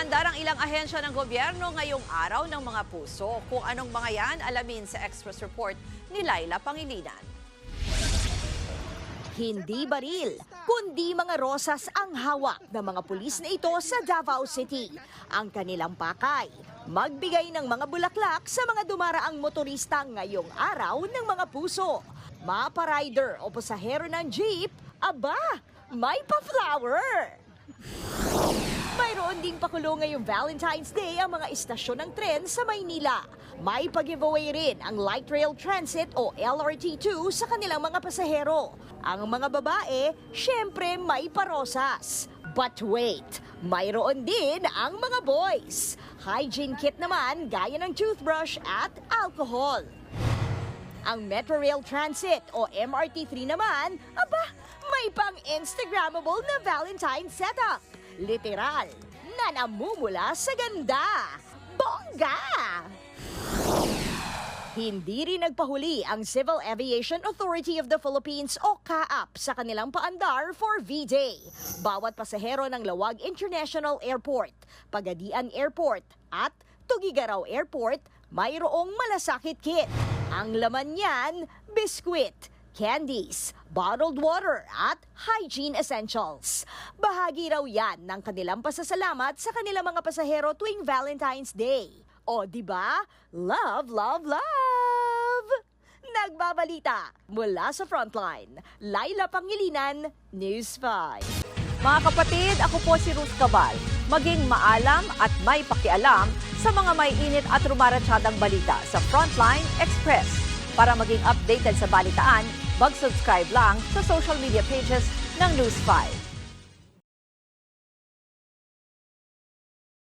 Umaandar ang ilang ahensya ng gobyerno ngayong araw ng mga puso. Kung anong mga yan, alamin sa Express Report ni Laila Pangilinan. Hindi baril, kundi mga rosas ang hawak ng mga pulis na ito sa Davao City. Ang kanilang pakay, magbigay ng mga bulaklak sa mga dumaraang motorista ngayong araw ng mga puso. Mapa-rider o pasahero ng jeep, aba, may pa-flower! Mayroon ding pakulo ngayong Valentine's Day ang mga istasyon ng tren sa Maynila. May pag-giveaway rin ang Light Rail Transit o LRT2 sa kanilang mga pasahero. Ang mga babae, syempre may parosas. But wait, mayroon din ang mga boys. Hygiene kit naman gaya ng toothbrush at alcohol. Ang Metro Rail Transit o MRT3 naman, aba, may pang-Instagrammable na Valentine setup. Literal na namumula sa ganda. Bongga! Hindi rin nagpahuli ang Civil Aviation Authority of the Philippines o CAAP sa kanilang paandar for V-Day. Bawat pasahero ng Lawag International Airport, Pagadian Airport at Tugigaraw Airport mayroong malasakit kit. Ang laman niyan, biskwit, candies, bottled water at hygiene essentials. Bahagi raw yan ng kanilang pasasalamat sa kanilang mga pasahero tuwing Valentine's Day. O di ba? Love, love, love! Nagbabalita mula sa Frontline, Laila Pangilinan, News 5. Mga kapatid, ako po si Ruth Cabal. Maging maalam at may pakialam sa mga may init at rumaratsyadang balita sa Frontline Express. Para maging updated sa balitaan, mag-subscribe lang sa social media pages ng News 5.